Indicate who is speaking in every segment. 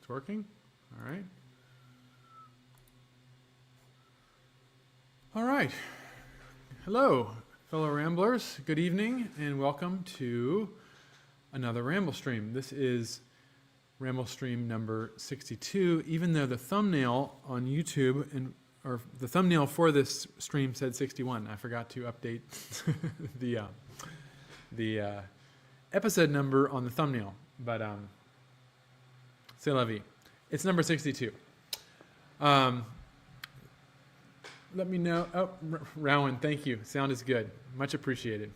Speaker 1: It's working? All right. All right. Hello, fellow Ramblers. Good evening, and welcome to another Ramblestream. This is Ramblestream number 62, even though the thumbnail on YouTube or the thumbnail for this stream said 61. I forgot to update the episode number on the thumbnail, but c'est la vie. It's number 62. Let me know. Oh, Rowan, thank you. Sound is good. Much appreciated.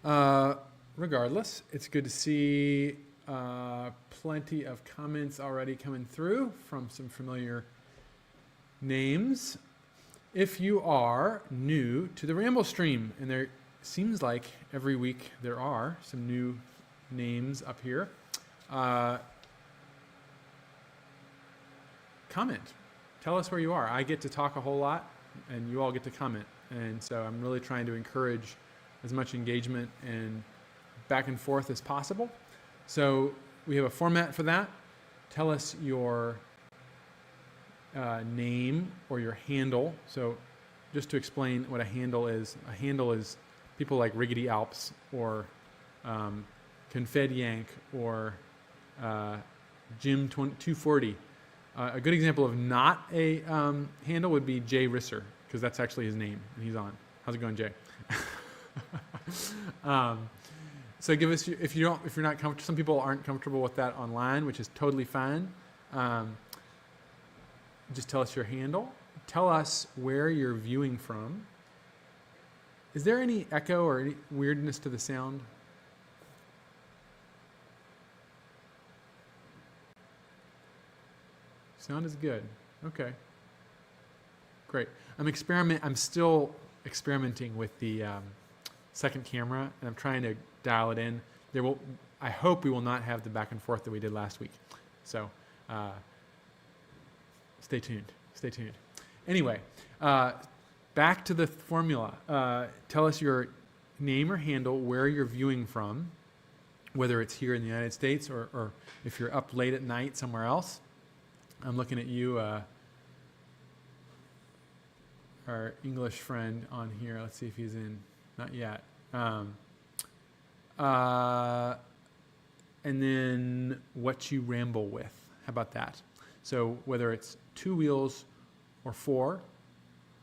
Speaker 1: Regardless, it's good to see plenty of comments already coming through from some familiar names. If you are new to the Ramblestream, and there seems like every week there are some new names up here, comment. Tell us where you are. I get to talk a whole lot, and you all get to comment. And so I'm really trying to encourage as much engagement and back and forth as possible. So we have a format for that. Tell us your name or your handle. So just to explain what a handle is people like Riggedy Alps or Confed Yank or Jim 240. A good example of not a handle would be Jay Risser, because that's actually his name, and he's on. How's it going, Jay? So give us, if you're not comfortable, some people aren't comfortable with that online, which is totally fine. Just tell us your handle. Tell us where you're viewing from. Is there any echo or any weirdness to the sound? Sound is good. Okay. Great. I'm still experimenting with the second camera, and I'm trying to dial it in. I hope we will not have the back and forth that we did last week. So stay tuned. Stay tuned. Anyway, back to the formula. Tell us your name or handle, where you're viewing from, whether it's here in the United States or if you're up late at night somewhere else. I'm looking at you, our English friend on here. Let's see if he's in. Not yet. And then what you ramble with. How about that? So whether it's 2 wheels or 4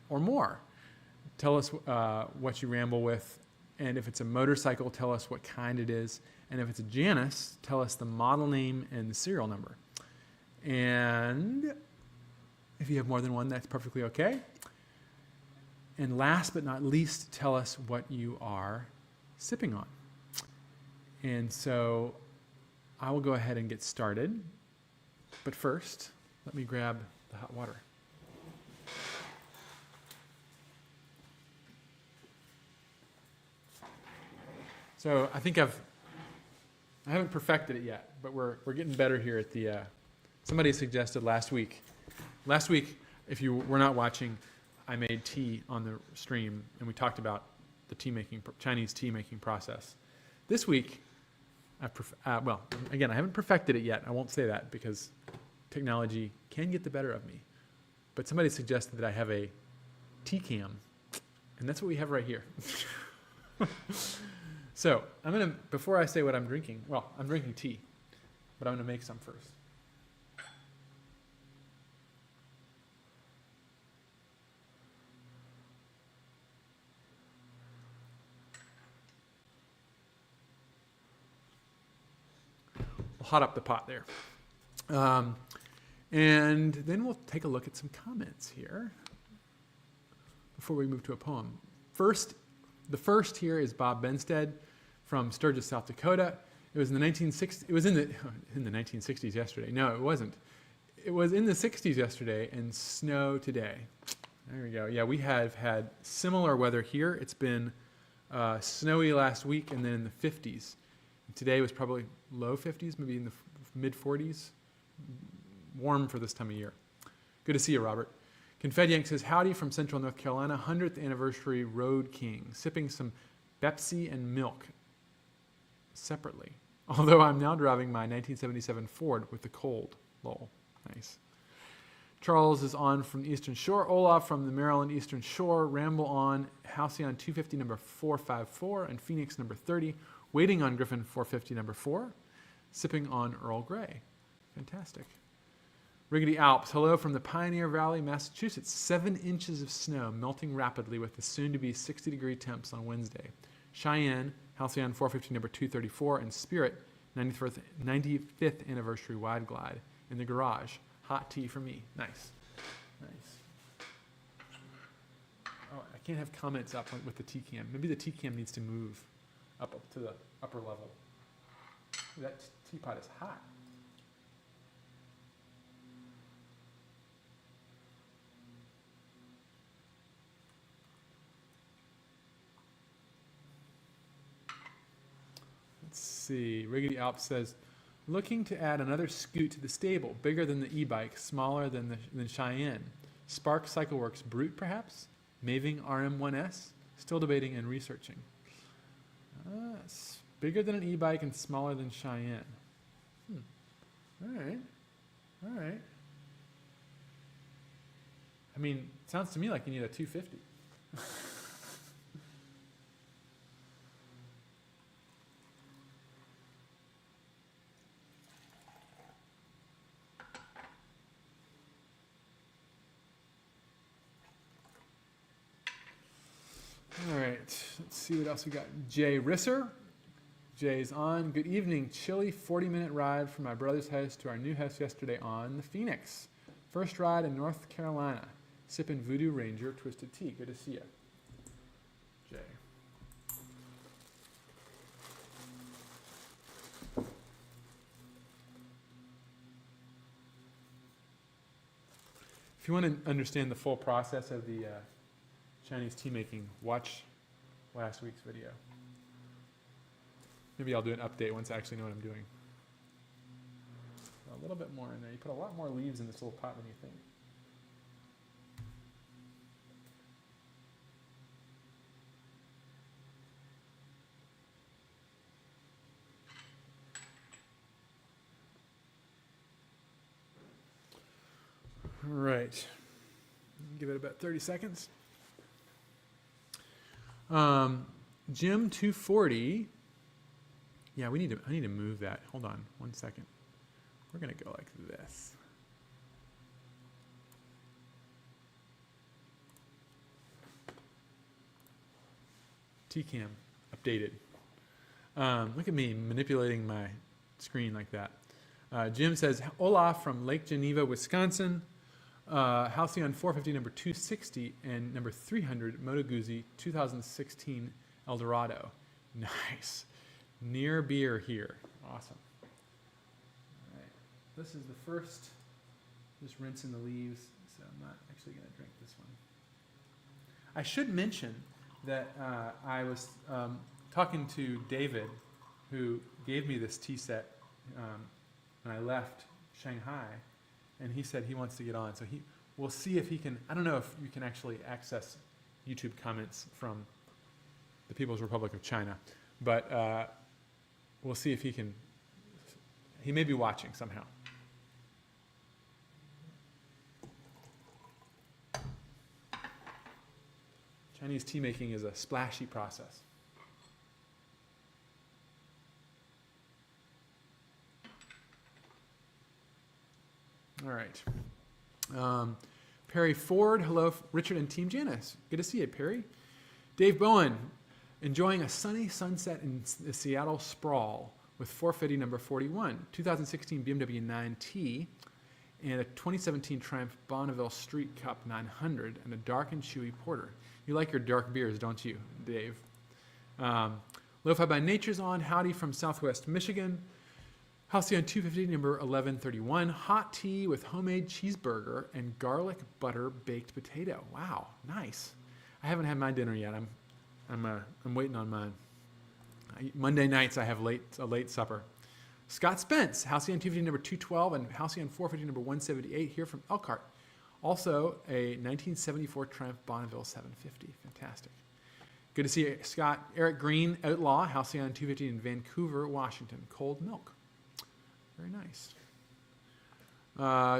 Speaker 1: or more, tell us what you ramble with. And if it's a motorcycle, tell us what kind it is. And if it's a Janus, tell us the model name and the serial number. And if you have more than one, that's perfectly okay. And last but not least, tell us what you are sipping on. And so I will go ahead and get started. But first, let me grab the hot water. So I think I haven't perfected it yet, but we're getting better here at the somebody suggested last week, if you were not watching, I made tea on the stream, and we talked about the Chinese tea making process. This week, well, again, I haven't perfected it yet. I won't say that because technology can get the better of me. But somebody suggested that I have a tea cam, and that's what we have right here. So before I say what I'm drinking, well, I'm drinking tea, but I'm going to make some first. Hot up the pot there. And then we'll take a look at some comments here before we move to a poem. The first here is Bob Benstead from Sturgis, South Dakota. It was in the 1960s. It was in the 1960s yesterday. No, it wasn't. It was in the 60s yesterday and snow today. There we go. Yeah, we have had similar weather here. It's been snowy last week and then in the 50s. Today was probably low 50s, maybe in the mid 40s. Warm for this time of year. Good to see you, Robert. Confed Yank says, howdy from Central North Carolina, 100th anniversary Road King, sipping some Pepsi and milk separately. Although I'm now driving my 1977 Ford with the cold. Lol. Nice. Charles is on from the Eastern Shore. Olaf from the Maryland Eastern Shore. Ramble on. Halcyon 250 number 454 and Phoenix number 30. Waiting on Griffin 450 number 4. Sipping on Earl Grey. Fantastic. Riggedy Alps. Hello from the Pioneer Valley, Massachusetts. 7 inches of snow melting rapidly with the soon-to-be 60-degree temps on Wednesday. Cheyenne, Halcyon 450 number 234, and Spirit, 95th anniversary wide glide in the garage. Hot tea for me. Nice. Nice. Oh, I can't have comments up with the T-cam. Maybe the T-cam needs to move up to the upper level. That teapot is hot. Let's see. Riggedy Alp says, looking to add another scoot to the stable, bigger than the e-bike, smaller than Cheyenne. Spark Cycleworks Brute, perhaps? Maving RM1S? Still debating and researching. Bigger than an e-bike and smaller than Cheyenne. All right. All right. I mean, it sounds to me like you need a 250. All right, let's see what else we got. Jay Risser. Jay's on. Good evening. Chilly 40-minute ride from my brother's house to our new house yesterday on the Phoenix. First ride in North Carolina. Sipping Voodoo Ranger Twisted Tea. Good to see you, Jay. If you want to understand the full process of the Chinese tea making, watch last week's video. Maybe I'll do an update once I actually know what I'm doing. A little bit more in there. You put a lot more leaves in this little pot than you think. All right. Give it about 30 seconds. Jim 240. Yeah, I need to move that. Hold on 1 second. We're going to go like this. T-cam updated. Look at me manipulating my screen like that. Jim says, Olaf from Lake Geneva, Wisconsin. Halcyon 450 number 260 and number 300 Moto Guzzi 2016 Eldorado. Nice. Near beer here. Awesome. All right. This is the first, just rinsing the leaves, so I'm not actually going to drink this one. I should mention that I was talking to David, who gave me this tea set when I left Shanghai, and he said he wants to get on. So we'll see if he can, I don't know if you can actually access YouTube comments from the People's Republic of China, but we'll see if he can, he may be watching somehow. Chinese tea making is a splashy process. All right. Perry Ford, hello, Richard and Team Janus. Good to see you, Perry. Dave Bowen, enjoying a sunny sunset in the Seattle sprawl with 450 number 41, 2016 BMW 9T, and a 2017 Triumph Bonneville Street Cup 900, and a dark and chewy porter. You like your dark beers, don't you, Dave? Lo-Fi by Nature's on. Howdy from Southwest Michigan. Halcyon 250 number 1131. Hot tea with homemade cheeseburger and garlic butter baked potato. Wow, nice. I haven't had my dinner yet. I'm waiting on mine. Monday nights I have a late supper. Scott Spence, Halcyon 250 number 212 and Halcyon 450 number 178 here from Elkhart. Also a 1974 Triumph Bonneville 750. Fantastic. Good to see you, Scott. Eric Green, Outlaw, Halcyon 250 in Vancouver, Washington. Cold milk. Very nice.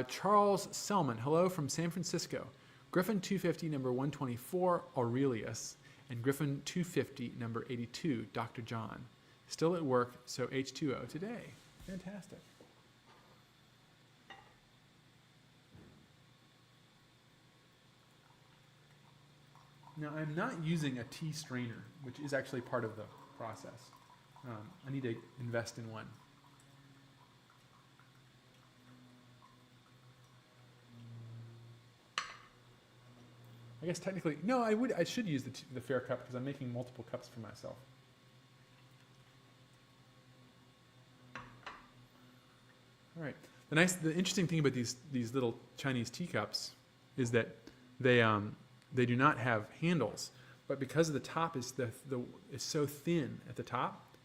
Speaker 1: Charles Selman, hello from San Francisco. Griffin 250, number 124, Aurelius. And Griffin 250, number 82, Dr. John. Still at work, so H2O today. Fantastic. Now, I'm not using a tea strainer, which is actually part of the process. I need to invest in one. I guess technically, no, I should use the fair cup because I'm making multiple cups for myself. All right. The interesting thing about these little Chinese teacups is that they do not have handles, but because the top is is so thin at the top,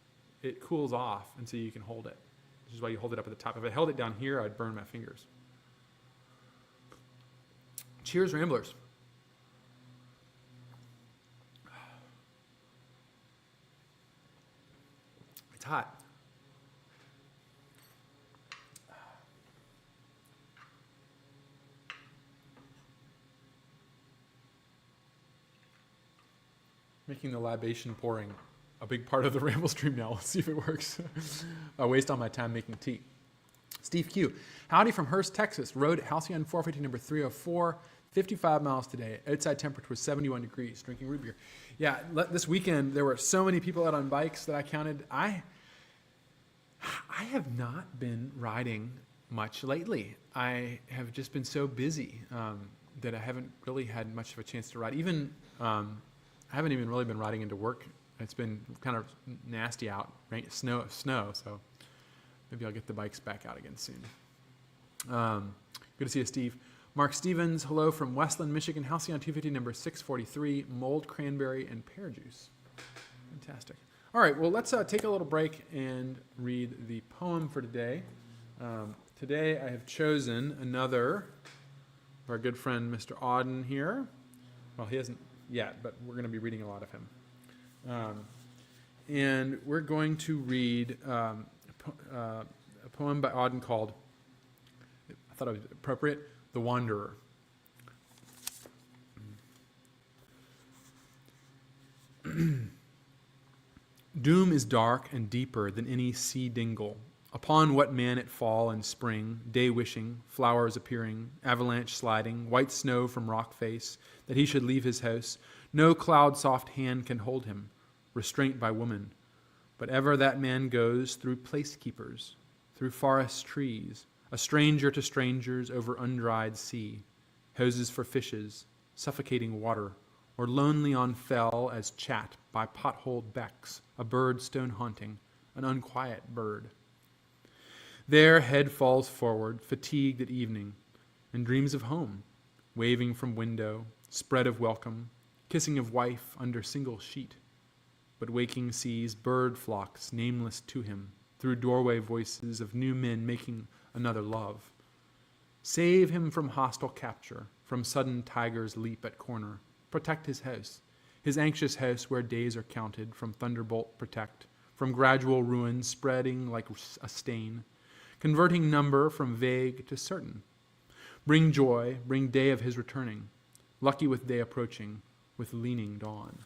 Speaker 1: it cools off, and so you can hold it. Which is why you hold it up at the top. If I held it down here, I'd burn my fingers. Cheers, Ramblers. It's hot. Making the libation pouring a big part of the Ramblestream now. Let's see if it works. I waste all my time making tea. Steve Q. Howdy from Hurst, Texas. Road Halcyon 450, number 304. 55 miles today. Outside temperature was 71 degrees. Drinking root beer. Yeah, this weekend there were so many people out on bikes that I counted. I have not been riding much lately. I have just been so busy that I haven't really had much of a chance to ride. Even I haven't even really been riding into work. It's been kind of nasty out, snow, so maybe I'll get the bikes back out again soon. Good to see you, Steve. Mark Stevens, hello from Westland, Michigan. Halcyon 250, number 643, mulled cranberry and pear juice. Fantastic. All right, well, let's take a little break and read the poem for today. Today I have chosen another of our good friend, Mr. Auden here. Well, he hasn't yet, but we're going to be reading a lot of him. And we're going to read a poem by Auden called, I thought it was appropriate, The Wanderer. Doom is dark and deeper than any sea dingle. Upon what man it fall in spring, day wishing, flowers appearing, avalanche sliding, white snow from rock face, that he should leave his house. No cloud soft hand can hold him, restraint by woman. But ever that man goes through placekeepers, through forest trees, a stranger to strangers over undried sea, hoses for fishes, suffocating water, or lonely on fell as chat by potholed becks, a bird stone haunting, an unquiet bird. There head falls forward, fatigued at evening, and dreams of home, waving from window, spread of welcome, kissing of wife under single sheet. But waking sees bird flocks nameless to him, through doorway voices of new men making another love. Save him from hostile capture, from sudden tiger's leap at corner. Protect his anxious house where days are counted, from thunderbolt protect, from gradual ruin spreading like a stain, converting number from vague to certain. Bring joy, bring day of his returning, lucky with day approaching, with leaning dawn.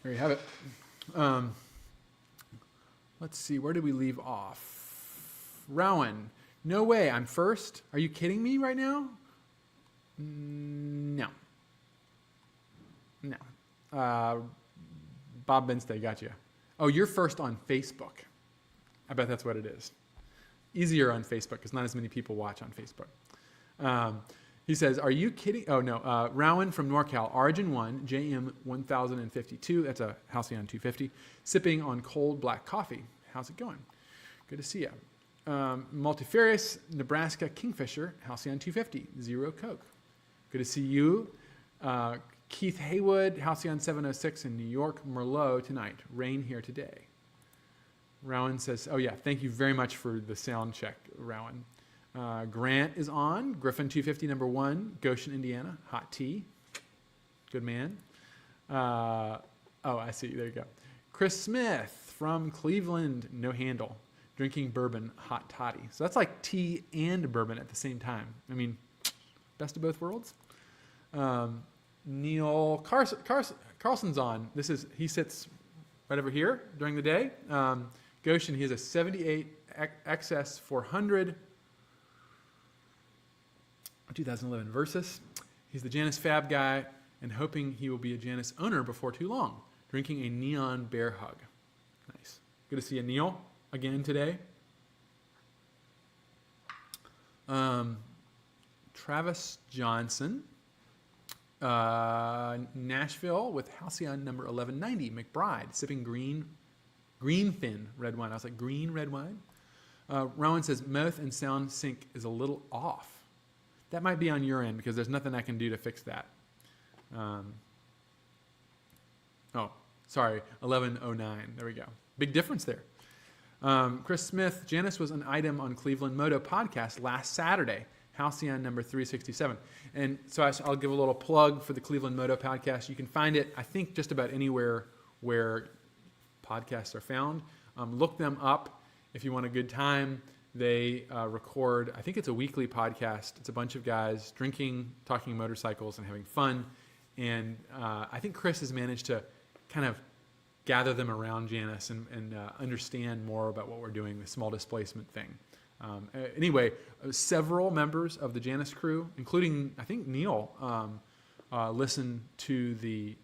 Speaker 1: There you have it. Let's see, where did we leave off? Rowan, no way, I'm first? Are you kidding me right now? No. Bob Benstay, got you. Oh, you're first on Facebook. I bet that's what it is. Easier on Facebook because not as many people watch on Facebook. He says, are you kidding? Oh, no. Rowan from NorCal, Origin 1, JM 1052. That's a Halcyon 250. Sipping on cold black coffee. How's it going? Good to see you. Multifarious, Nebraska Kingfisher, Halcyon 250. Zero Coke. Good to see you. Keith Haywood, Halcyon 706 in New York. Merlot tonight. Rain here today. Rowan says, oh yeah, thank you very much for the sound check, Rowan. Grant is on. Griffin 250, number 1. Goshen, Indiana. Hot tea. Good man. I see. There you go. Chris Smith from Cleveland. No handle. Drinking bourbon, hot toddy. So that's like tea and bourbon at the same time. I mean, best of both worlds. Neil Carlson's on. He sits right over here during the day. Goshen, he has a 78 XS 400 2011 Versus. He's the Janus Fab guy and hoping he will be a Janus owner before too long. Drinking a neon bear hug. Nice. Good to see you, Neil, again today. Travis Johnson. Nashville with Halcyon number 1190. McBride, sipping Greenfin red wine. I was like, green red wine? Rowan says, mouth and sound sync is a little off. That might be on your end because there's nothing I can do to fix that. 1109. There we go. Big difference there. Chris Smith, Janus was an item on Cleveland Moto podcast last Saturday. Halcyon number 367. And so I'll give a little plug for the Cleveland Moto podcast. You can find it, I think, just about anywhere where podcasts are found. Look them up if you want a good time. They record, I think it's a weekly podcast. It's a bunch of guys drinking, talking motorcycles, and having fun. And I think Chris has managed to kind of gather them around Janus and understand more about what we're doing, the small displacement thing. Anyway, several members of the Janus crew, including, I think, Neil, listen to the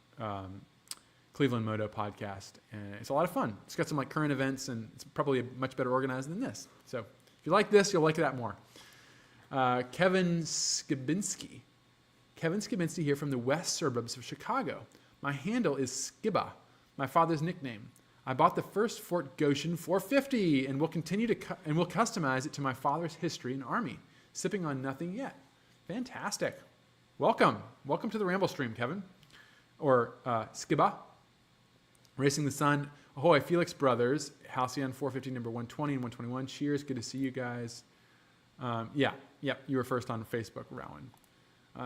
Speaker 1: Cleveland Moto podcast. And it's a lot of fun. It's got some like current events, and it's probably much better organized than this. So if you like this, you'll like that more. Kevin Skibinski here from the west suburbs of Chicago. My handle is Skibba, my father's nickname. I bought the first Fort Goshen 450 and will continue to will customize it to my father's history and army. Sipping on nothing yet. Fantastic. Welcome to the Ramblestream, Kevin, or Skibba. Racing the Sun. Ahoy, Felix Brothers. Halcyon 450 number 120 and 121. Cheers. Good to see you guys. You were first on Facebook, Rowan.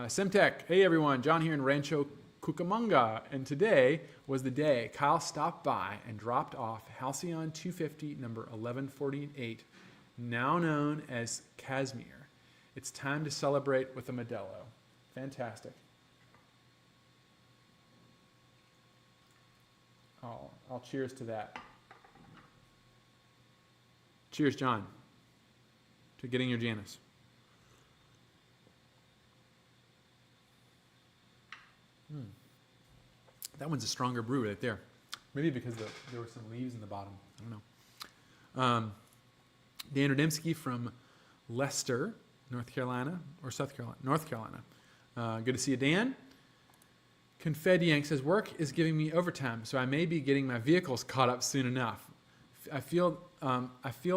Speaker 1: Semtech. Hey everyone. John here in Rancho Cucamonga, and today was the day Kyle stopped by and dropped off Halcyon 250 number 1148, now known as Casimir. It's time to celebrate with a Modelo. Fantastic. I'll cheers to that. Cheers, John, to getting your Janus. That one's a stronger brew right there. Maybe because there were some leaves in the bottom. I don't know. Dan Radimski from Leicester, North Carolina. North Carolina. Good to see you, Dan. Confed Yank says, work is giving me overtime, so I may be getting my vehicles caught up soon enough. I feel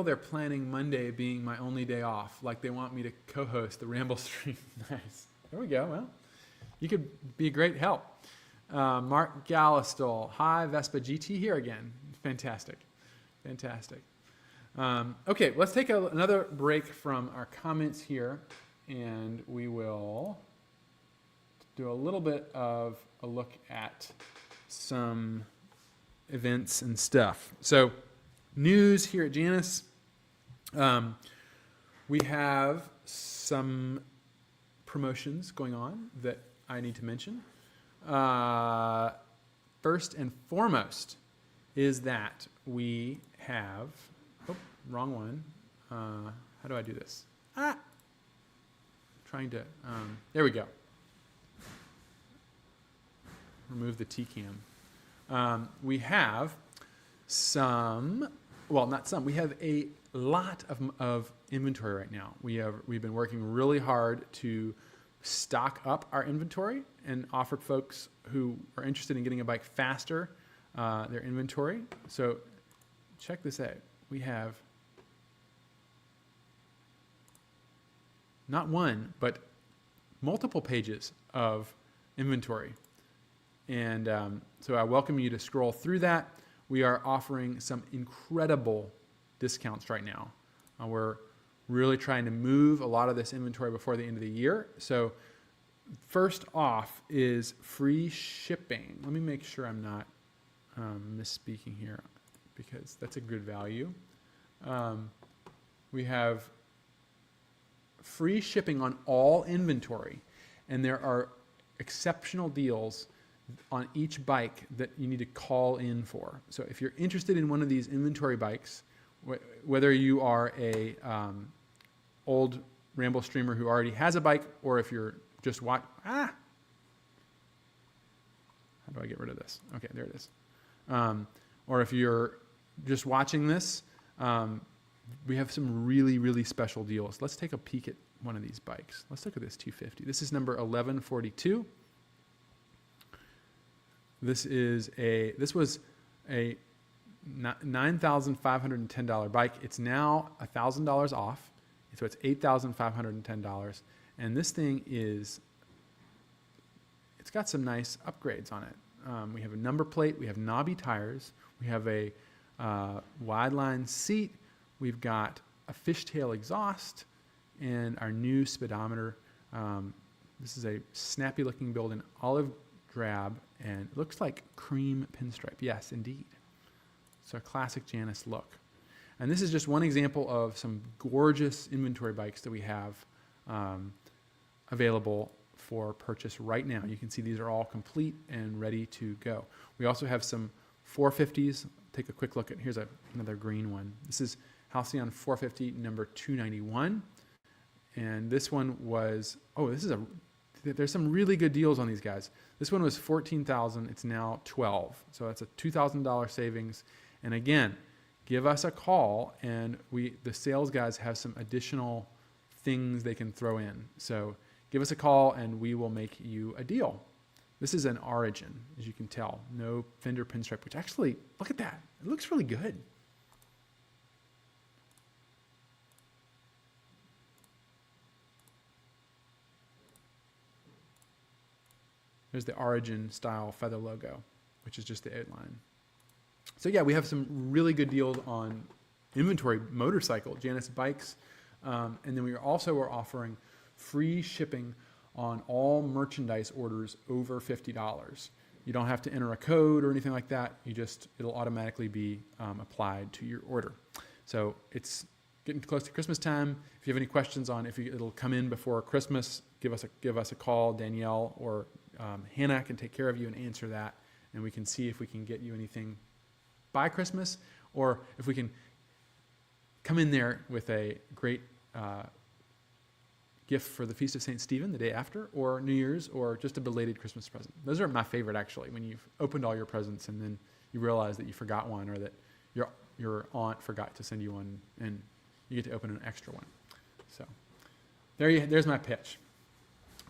Speaker 1: they're planning Monday being my only day off, like they want me to co-host the Ramblestream. Nice. There we go. Well, you could be a great help. Mark Gallistol. Hi, Vespa GT here again. Fantastic. Okay, let's take another break from our comments here, and we will do a little bit of a look at some events and stuff. So, news here at Janus. We have some promotions going on that I need to mention. First and foremost is that we have, wrong one. How do I do this? There we go. Remove the T-cam. We have we have a lot of inventory right now. We've been working really hard to stock up our inventory and offer folks who are interested in getting a bike faster their inventory. So check this out. We have not one, but multiple pages of inventory. And so I welcome you to scroll through that. We are offering some incredible discounts right now. We're really trying to move a lot of this inventory before the end of the year. So first off is free shipping. Let me make sure I'm not misspeaking here, because that's a good value. We have free shipping on all inventory, and there are exceptional deals on each bike that you need to call in for. So if you're interested in one of these inventory bikes, whether you are a old Ramble streamer who already has a bike, or if you're just how do I get rid of this? Okay, there it is. Or if you're just watching this, we have some really, really special deals. Let's take a peek at one of these bikes. Let's look at this 250. This is number 1142. This was a $9,510 bike. It's now $1,000 off. So it's $8,510. And this thing it's got some nice upgrades on it. We have a number plate, we have knobby tires, we have a wide line seat, we've got a fishtail exhaust, and our new speedometer. This is a snappy looking build in olive drab, and it looks like cream pinstripe. Yes, indeed. So a classic Janus look. And this is just one example of some gorgeous inventory bikes that we have available for purchase right now. You can see these are all complete and ready to go. We also have some 450s. Take a quick look at, here's another green one. This is Halcyon 450 number 291. And this one was, there's some really good deals on these guys. This one was $14,000, it's now $12,000. So that's a $2,000 savings. And again, give us a call, and the sales guys have some additional things they can throw in. So give us a call and we will make you a deal. This is an Origin, as you can tell. No fender pinstripe, which actually, look at that. It looks really good. There's the Origin style feather logo, which is just the outline. So yeah, we have some really good deals on inventory motorcycle, Janus bikes. And then we also are offering free shipping on all merchandise orders over $50. You don't have to enter a code or anything like that. It'll automatically be applied to your order. So it's getting close to Christmas time. If you have any questions on it'll come in before Christmas, give us a call. Danielle or Hannah can take care of you and answer that, and we can see if we can get you anything by Christmas, or if we can come in there with a great gift for the Feast of St. Stephen the day after, or New Year's, or just a belated Christmas present. Those are my favorite, actually, when you've opened all your presents and then you realize that you forgot one, or that your aunt forgot to send you one, and you get to open an extra one. So there's my pitch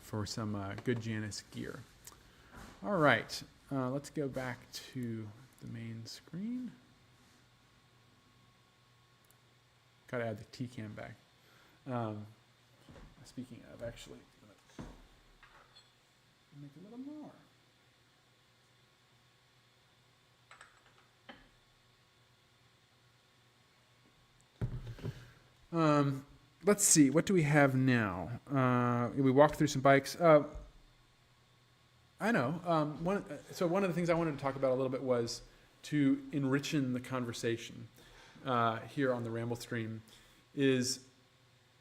Speaker 1: for some good Janus gear. All right, let's go back to the main screen. Got to add the T-cam back. Speaking of, actually, let's make a little more. Let's see, what do we have now? We walked through some bikes. I know. One of the things I wanted to talk about a little bit was to enrichen the conversation here on the Ramblestream.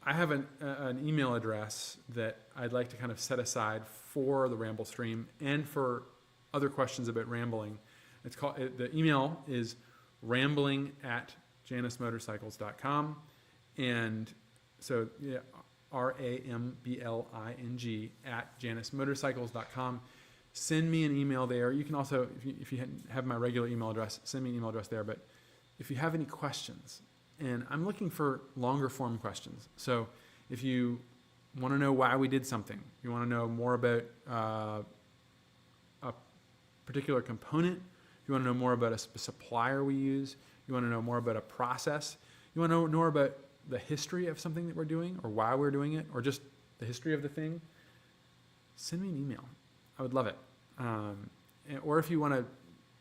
Speaker 1: I have an email address that I'd like to kind of set aside for the Ramblestream and for other questions about rambling. The email is rambling@janusmotorcycles.com, and so yeah, RAMBLING @janusmotorcycles.com. Send me an email there. You can also, if you have my regular email address, send me an email address there. But if you have any questions, and I'm looking for longer form questions. So if you want to know why we did something, you want to know more about a particular component, you want to know more about a supplier we use, you want to know more about a process, you want to know more about the history of something that we're doing, or why we're doing it, or just the history of the thing, send me an email. I would love it. Or if you want to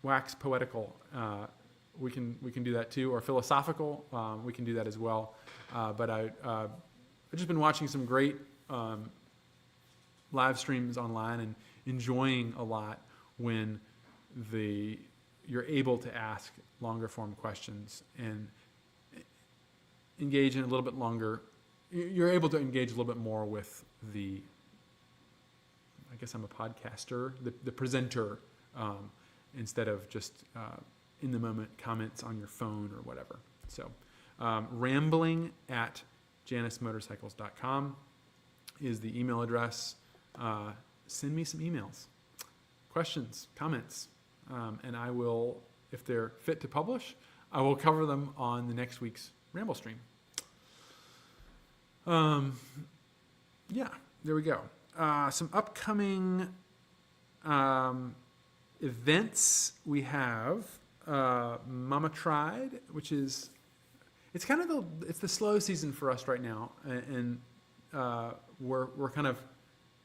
Speaker 1: wax poetical, we can do that too, or philosophical, we can do that as well. But I've just been watching some great live streams online and enjoying a lot when you're able to ask longer form questions and engage in a little bit longer. You're able to engage a little bit more with I guess I'm a podcaster, the presenter, instead of just in the moment comments on your phone or whatever. So rambling at janusmotorcycles.com is the email address. Send me some emails, questions, comments, and I will, if they're fit to publish, I will cover them on the next week's Ramblestream. Yeah, there we go. Some upcoming events we have. Mama Tried, which is, it's kind of it's the slow season for us right now, and we're kind of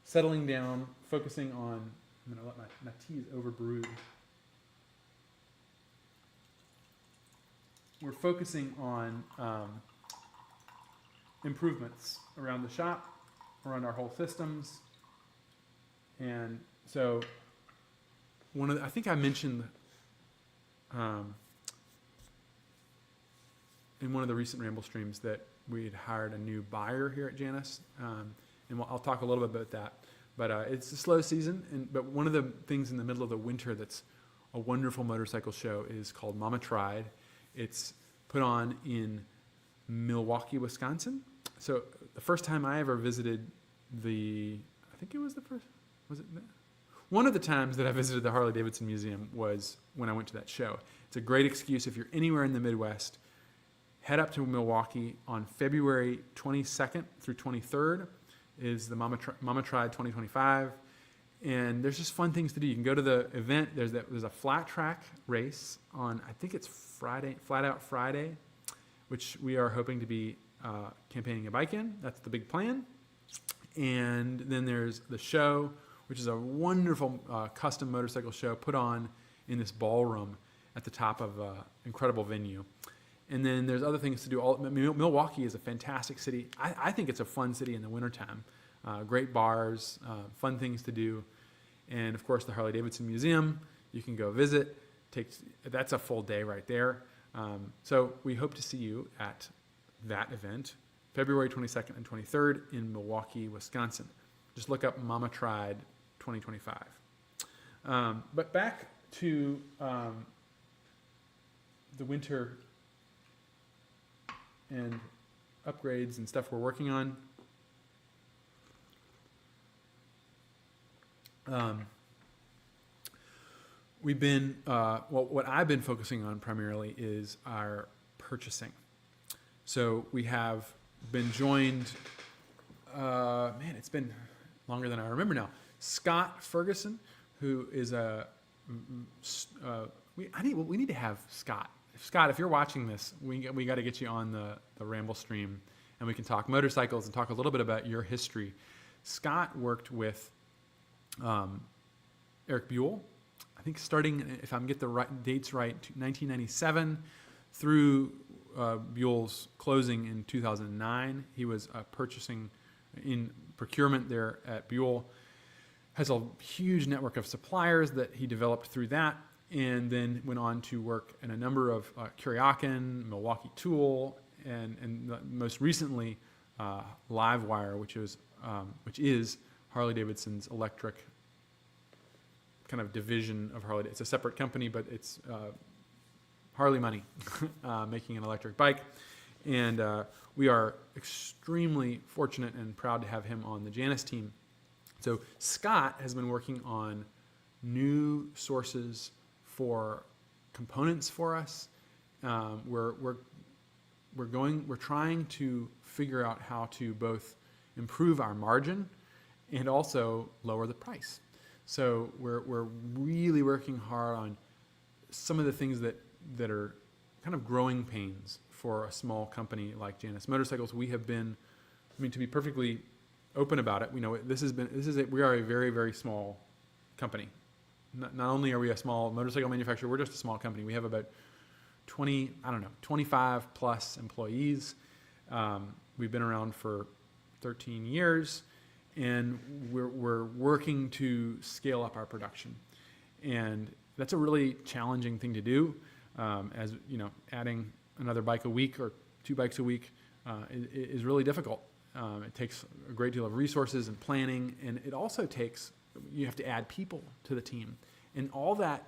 Speaker 1: settling down, focusing on. I'm gonna let my tea is overbrewed. We're focusing on improvements around the shop, around our whole systems, and so I think I mentioned in one of the recent Ramble streams that we had hired a new buyer here at Janus, and I'll talk a little bit about that. But it's a slow season, but one of the things in the middle of the winter that's a wonderful motorcycle show is called Mama Tried. It's put on in Milwaukee, Wisconsin. So the first time I ever visited I think it was the first, was it? One of the times that I visited the Harley-Davidson Museum was when I went to that show. It's a great excuse if you're anywhere in the Midwest. Head up to Milwaukee on February 22nd through 23rd is the Mama Tried 2025. And there's just fun things to do. You can go to the event. There's a flat track race on, I think it's Friday, Flat Out Friday, which we are hoping to be campaigning a bike in. That's the big plan. And then there's the show, which is a wonderful custom motorcycle show put on in this ballroom at the top of an incredible venue. And then there's other things to do. Milwaukee is a fantastic city. I think it's a fun city in the wintertime. Great bars, fun things to do. And of course, the Harley-Davidson Museum, you can go visit. That's a full day right there. So we hope to see you at that event, February 22nd and 23rd in Milwaukee, Wisconsin. Just look up Mama Tried 2025. But back to the winter and upgrades and stuff we're working on. We've been, what I've been focusing on primarily is our purchasing. So we have been joined, it's been longer than I remember now. Scott Ferguson, who is we need to have Scott. Scott, if you're watching this, we got to get you on the Ramble stream, and we can talk motorcycles and talk a little bit about your history. Scott worked with Eric Buell, I think starting, if I'm get the dates right, 1997 through Buell's closing in 2009. He was purchasing in procurement there at Buell. Has a huge network of suppliers that he developed through that, and then went on to work in a number of Kuryakin, Milwaukee Tool, and most recently Livewire, which is Harley-Davidson's electric kind of division of Harley. It's a separate company, but it's Harley money making an electric bike. And we are extremely fortunate and proud to have him on the Janus team. So Scott has been working on new sources for components for us. We're trying to figure out how to both improve our margin and also lower the price. So we're really working hard on some of the things that are kind of growing pains for a small company like Janus Motorcycles. We have been, to be perfectly open about it, we know we are a very, very small company. Not only are we a small motorcycle manufacturer, we're just a small company. We have about 25 plus employees. We've been around for 13 years, and we're working to scale up our production. And that's a really challenging thing to do. As you know, adding another bike a week or 2 bikes a week is really difficult. It takes a great deal of resources and planning, and it also takes, you have to add people to the team. And all that,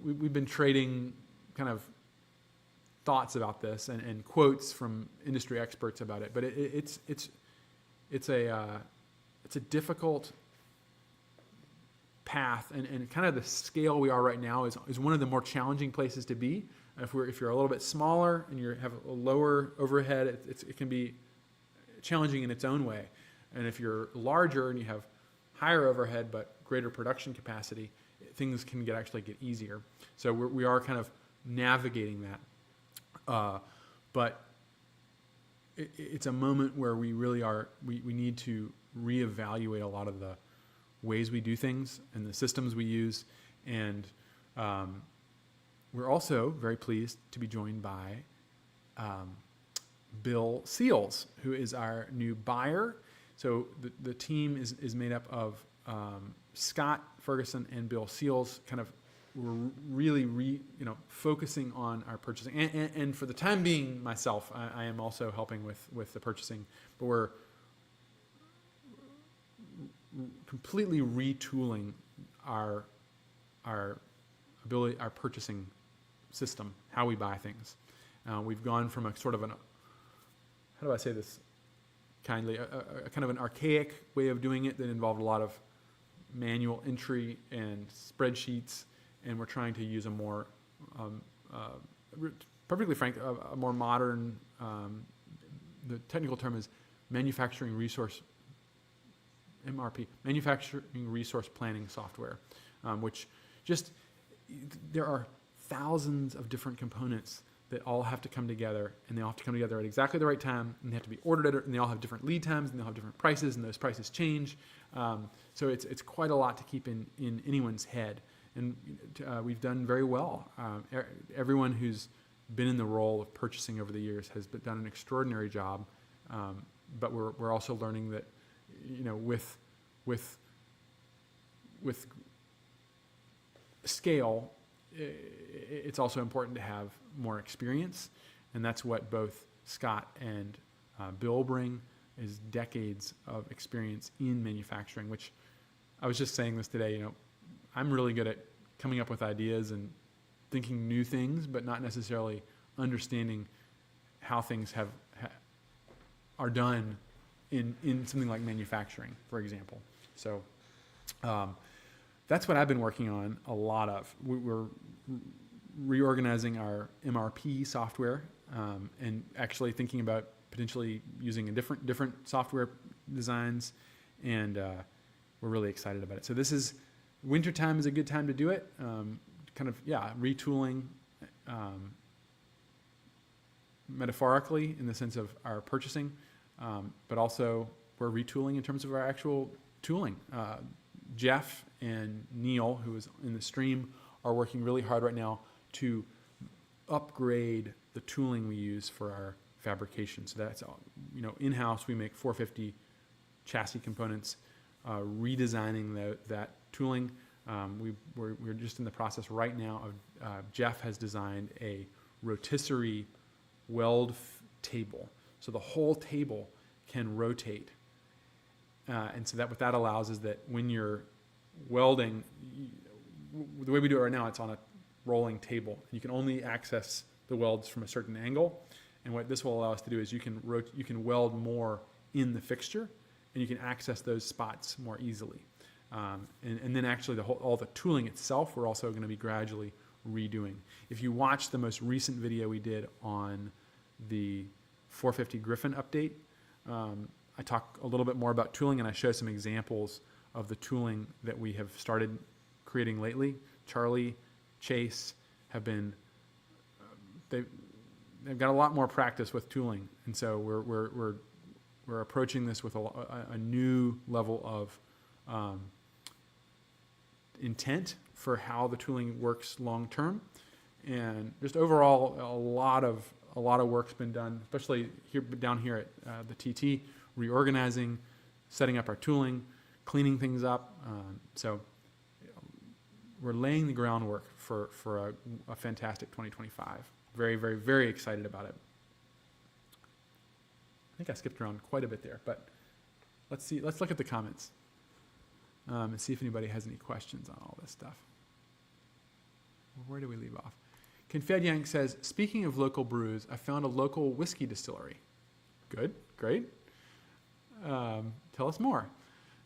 Speaker 1: we've been trading kind of thoughts about this and quotes from industry experts about it, but it's a difficult path, and kind of the scale we are right now is one of the more challenging places to be. If you're a little bit smaller and you have a lower overhead, it can be challenging in its own way. And if you're larger and you have higher overhead but greater production capacity, things can actually get easier. So we are kind of navigating that. But it's a moment where we really are, we need to reevaluate a lot of the ways we do things and the systems we use. And we're also very pleased to be joined by Bill Seals, who is our new buyer. So the team is made up of Scott Ferguson and Bill Seals. Kind of, we're really focusing on our purchasing, and for the time being, myself, I am also helping with the purchasing. But we're completely retooling our purchasing system, how we buy things. We've gone from a sort of how do I say this kindly, a kind of an archaic way of doing it that involved a lot of manual entry and spreadsheets, and we're trying to use a more, perfectly frank, a more modern, the technical term is manufacturing resource, MRP, manufacturing resource planning software, which just, there are thousands of different components that all have to come together, and they all have to come together at exactly the right time, and they have to be ordered and they all have different lead times, and they all have different prices, and those prices change. So it's quite a lot to keep in anyone's head, and we've done very well. Everyone who's been in the role of purchasing over the years has done an extraordinary job, but we're also learning that, with scale, it's also important to have more experience, and that's what both Scott and Bill bring, is decades of experience in manufacturing, which I was just saying this today, I'm really good at coming up with ideas and thinking new things, but not necessarily understanding how things are done in something like manufacturing, for example. So that's what I've been working on a lot of. We're reorganizing our MRP software, and actually thinking about potentially using a different software designs, and we're really excited about it. So wintertime is a good time to do it. Retooling, metaphorically in the sense of our purchasing, but also we're retooling in terms of our actual tooling. Jeff and Neil, who is in the stream, are working really hard right now to upgrade the tooling we use for our fabrication. So that's, in-house we make 450 chassis components, redesigning that tooling. We're just in the process right now of, Jeff has designed a rotisserie weld table. So the whole table can rotate. And so what that allows is that when you're welding, the way we do it right now, it's on a rolling table. You can only access the welds from a certain angle. And what this will allow us to do is you can weld more in the fixture, and you can access those spots more easily. And then actually all the tooling itself, we're also going to be gradually redoing. If you watch the most recent video we did on the 450 Griffin update, I talk a little bit more about tooling, and I show some examples of the tooling that we have started creating lately. Charlie, Chase have been, they've got a lot more practice with tooling, and so we're approaching this with a new level of intent for how the tooling works long term, and just overall a lot of work's been done, especially down here at the TT, reorganizing, setting up our tooling, cleaning things up. So we're laying the groundwork for a fantastic 2025. Very, very, very excited about it. I think I skipped around quite a bit there, but let's see. Let's look at the comments and see if anybody has any questions on all this stuff. Where do we leave off? Confed says, speaking of local brews, I found a local whiskey distillery. Good, great. Tell us more.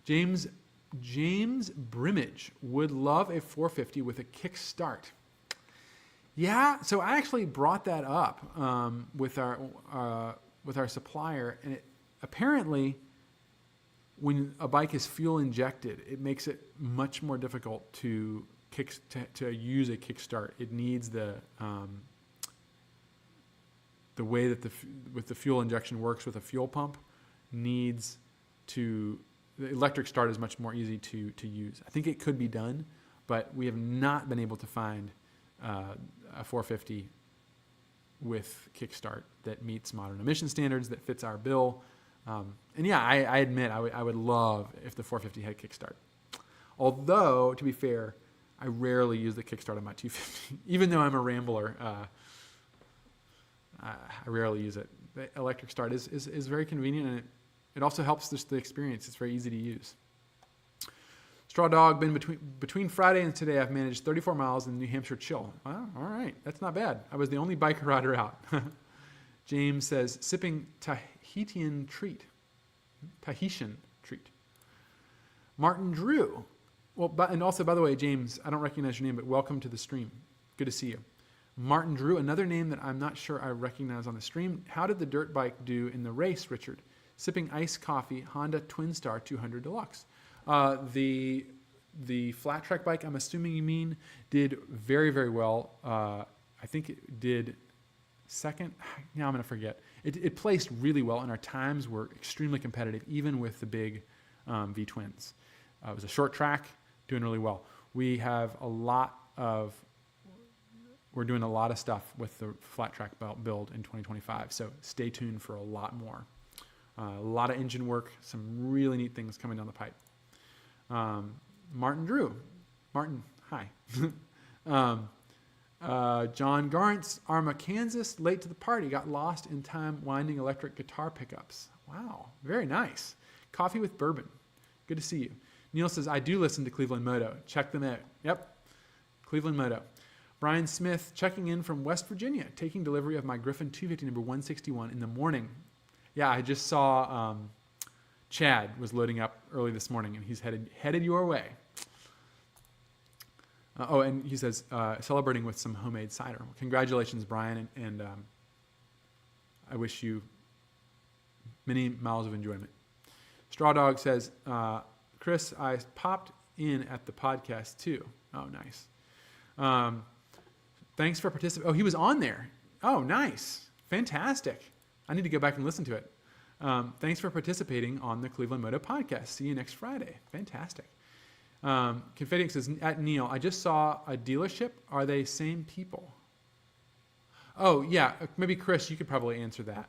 Speaker 1: James Brimage would love a 450 with a kickstart. Yeah, so I actually brought that up with our supplier, and apparently, when a bike is fuel injected, it makes it much more difficult to use a kickstart. It needs the way that the fuel injection works with a fuel pump needs to. The electric start is much more easy to use. I think it could be done, but we have not been able to find a 450 with kickstart that meets modern emission standards, that fits our bill. And yeah, I admit I would love if the 450 had kickstart. Although, to be fair, I rarely use the kickstart on my 250. Even though I'm a rambler, I rarely use it. The electric start is very convenient, and it also helps the experience. It's very easy to use. Straw Dog, been between Friday and today, I've managed 34 miles in New Hampshire chill. Wow, all right, that's not bad. I was the only biker rider out. James says, sipping Tahitian treat. Martin Drew. Well, and also, by the way, James, I don't recognize your name, but welcome to the stream. Good to see you. Martin Drew, another name that I'm not sure I recognize on the stream. How did the dirt bike do in the race, Richard? Sipping iced coffee, Honda Twin Star 200 Deluxe. The flat track bike, I'm assuming you mean, did very, very well. I think it did second. Now I'm going to forget. It placed really well, and our times were extremely competitive, even with the big V-twins. It was a short track, doing really well. We're doing a lot of stuff with the flat track build in 2025, so stay tuned for a lot more. A lot of engine work, some really neat things coming down the pipe. Martin Drew. Martin, hi. John Garntz, Arma, Kansas, late to the party, got lost in time winding electric guitar pickups. Wow, very nice. Coffee with bourbon. Good to see you. Neil says, I do listen to Cleveland Moto. Check them out. Yep, Cleveland Moto. Brian Smith, checking in from West Virginia, taking delivery of my Griffin 250 number 161 in the morning. Yeah, I just saw Chad was loading up early this morning, and he's headed your way. And he says, celebrating with some homemade cider. Well, congratulations, Brian, and I wish you many miles of enjoyment. Straw Dog says, Chris, I popped in at the podcast too. Oh, nice. Thanks for participating. Oh, he was on there. Oh, nice. Fantastic. I need to go back and listen to it. Thanks for participating on the Cleveland Moto podcast. See you next Friday. Fantastic. Confetti says, at Neil, I just saw a dealership. Are they same people? Oh, yeah. Maybe Chris, you could probably answer that.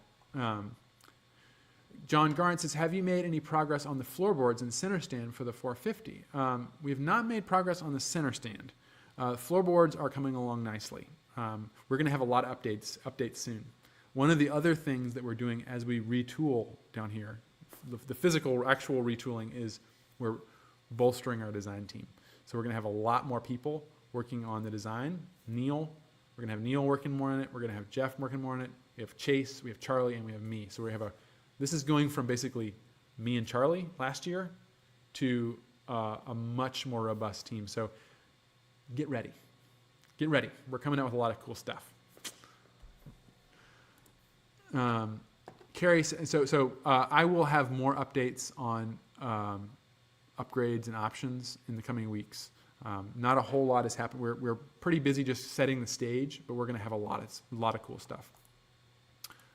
Speaker 1: John Garnt says, have you made any progress on the floorboards and center stand for the 450? We have not made progress on the center stand. Floorboards are coming along nicely. We're going to have a lot of updates soon. One of the other things that we're doing as we retool down here, the physical, actual retooling, is we're bolstering our design team. So we're going to have a lot more people working on the design. We're going to have Neil working more on it. We're going to have Jeff working more on it. We have Chase, we have Charlie, and we have me. So this is going from basically me and Charlie last year to a much more robust team. So get ready. Get ready. We're coming out with a lot of cool stuff. Carrie, so I will have more updates on upgrades and options in the coming weeks. Not a whole lot has happened. We're pretty busy just setting the stage, but we're going to have a lot of cool stuff.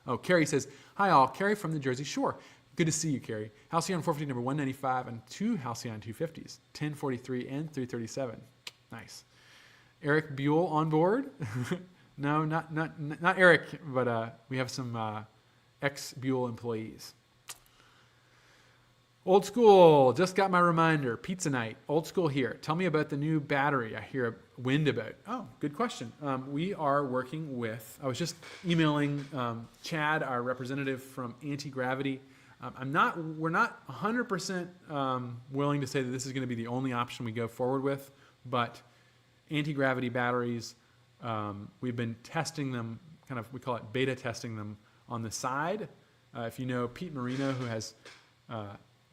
Speaker 1: Oh, Carrie says, hi all, Carrie from the Jersey Shore. Good to see you, Carrie. Halcyon 450 number 195 and 2 Halcyon 250s, 1043 and 337. Nice. Eric Buell on board? No, not Eric, but we have some ex-Buell employees. Old school, just got my reminder. Pizza night, old school here. Tell me about the new battery I hear a wind about. Oh, good question. We are working with, I was just emailing Chad, our representative from Anti-Gravity. We're not 100% willing to say that this is going to be the only option we go forward with, but anti-gravity batteries, we've been testing them, we call it beta testing them on the side. If you know Pete Marino, who has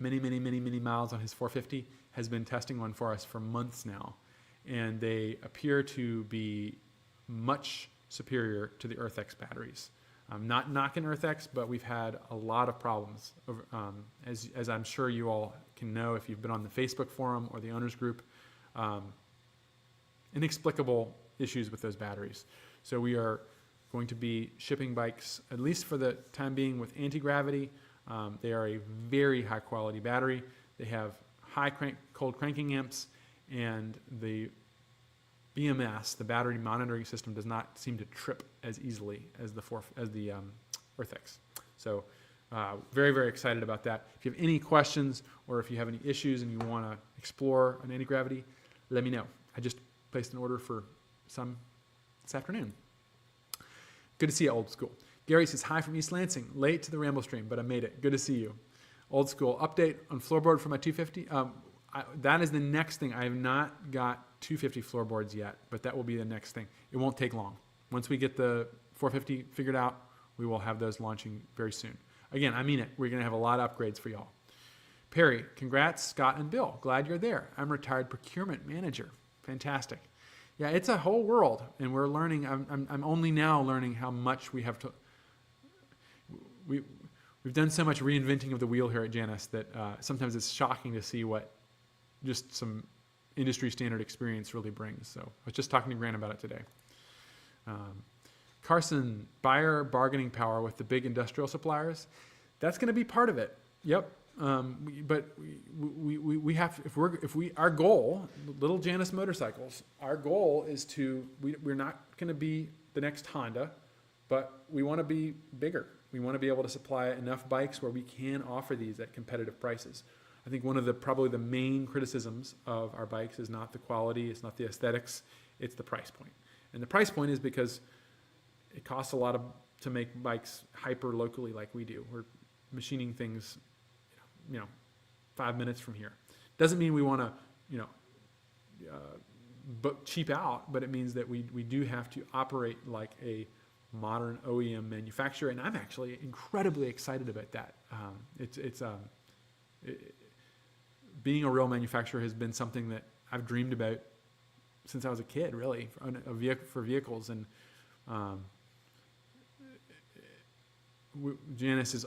Speaker 1: many miles on his 450, has been testing one for us for months now. And they appear to be much superior to the EarthX batteries. I'm not knocking EarthX, but we've had a lot of problems, as I'm sure you all can know if you've been on the Facebook forum or the owners group, inexplicable issues with those batteries. So we are going to be shipping bikes, at least for the time being, with anti-gravity. They are a very high quality battery. They have high cold cranking amps, and the BMS, the battery monitoring system, does not seem to trip as easily as the EarthX. So very excited about that. If you have any questions or if you have any issues and you want to explore an anti-gravity, let me know. I just placed an order for some this afternoon. Good to see you, old school. Gary says, hi from East Lansing. Late to the Ramblestream, but I made it. Good to see you. Old school. Update on floorboard for my 250. That is the next thing. I have not got 250 floorboards yet, but that will be the next thing. It won't take long. Once we get the 450 figured out, we will have those launching very soon. Again, I mean it. We're going to have a lot of upgrades for y'all. Perry, congrats, Scott and Bill. Glad you're there. I'm retired procurement manager. Fantastic. Yeah, it's a whole world, and we're learning. I'm only now learning how much we have to. We've done so much reinventing of the wheel here at Janus that sometimes it's shocking to see what just some industry standard experience really brings. So I was just talking to Grant about it today. Carson, buyer bargaining power with the big industrial suppliers. That's going to be part of it. Yep. But we have, our goal, little Janus motorcycles, our goal is we're not going to be the next Honda, but we want to be bigger. We want to be able to supply enough bikes where we can offer these at competitive prices. I think one of probably the main criticisms of our bikes is not the quality, it's not the aesthetics, it's the price point. And the price point is because it costs a lot to make bikes hyper locally like we do. We're machining things 5 minutes from here. Doesn't mean we want to, cheap out, but it means that we do have to operate like a modern OEM manufacturer, and I'm actually incredibly excited about that. Being a real manufacturer has been something that I've dreamed about since I was a kid, really, for vehicles, and Janus is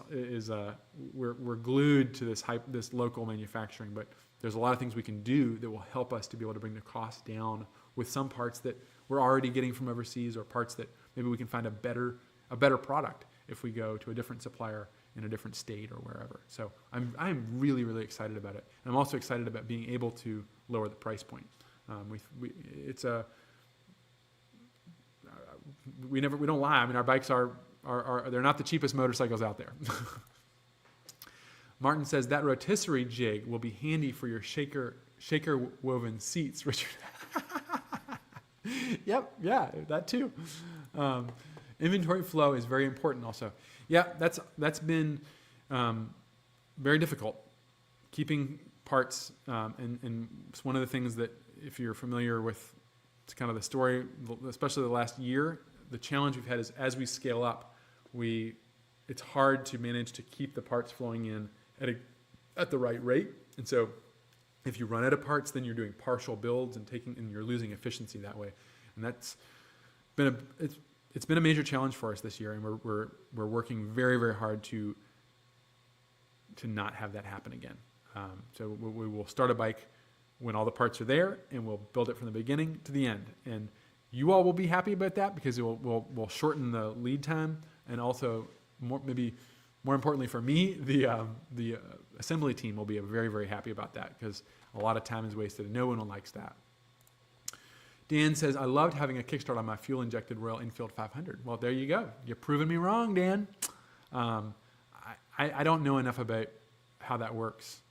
Speaker 1: we're glued to this local manufacturing, but there's a lot of things we can do that will help us to be able to bring the cost down with some parts that we're already getting from overseas, or parts that maybe we can find a better product if we go to a different supplier in a different state or wherever. So I'm really excited about it. And I'm also excited about being able to lower the price point. We don't lie. I mean, our bikes they're not the cheapest motorcycles out there. Martin says that rotisserie jig will be handy for your shaker woven seats, Richard. Yep, yeah, that too. Inventory flow is very important also. Yeah, that's been very difficult, keeping parts, and it's one of the things that, if you're familiar with kind of the story, especially the last year, the challenge we've had is as we scale up, it's hard to manage to keep the parts flowing in at the right rate. And so if you run out of parts, then you're doing partial builds and you're losing efficiency that way. And that's been it's been a major challenge for us this year, and we're working very hard to not have that happen again. So we will start a bike when all the parts are there, and we'll build it from the beginning to the end. And you all will be happy about that because we'll shorten the lead time, and also maybe more importantly for me, the assembly team will be very happy about that because a lot of time is wasted and no one likes that. Dan says, I loved having a kickstart on my fuel-injected Royal Enfield 500. Well, there you go. You're proving me wrong, Dan. I don't know enough about how that works,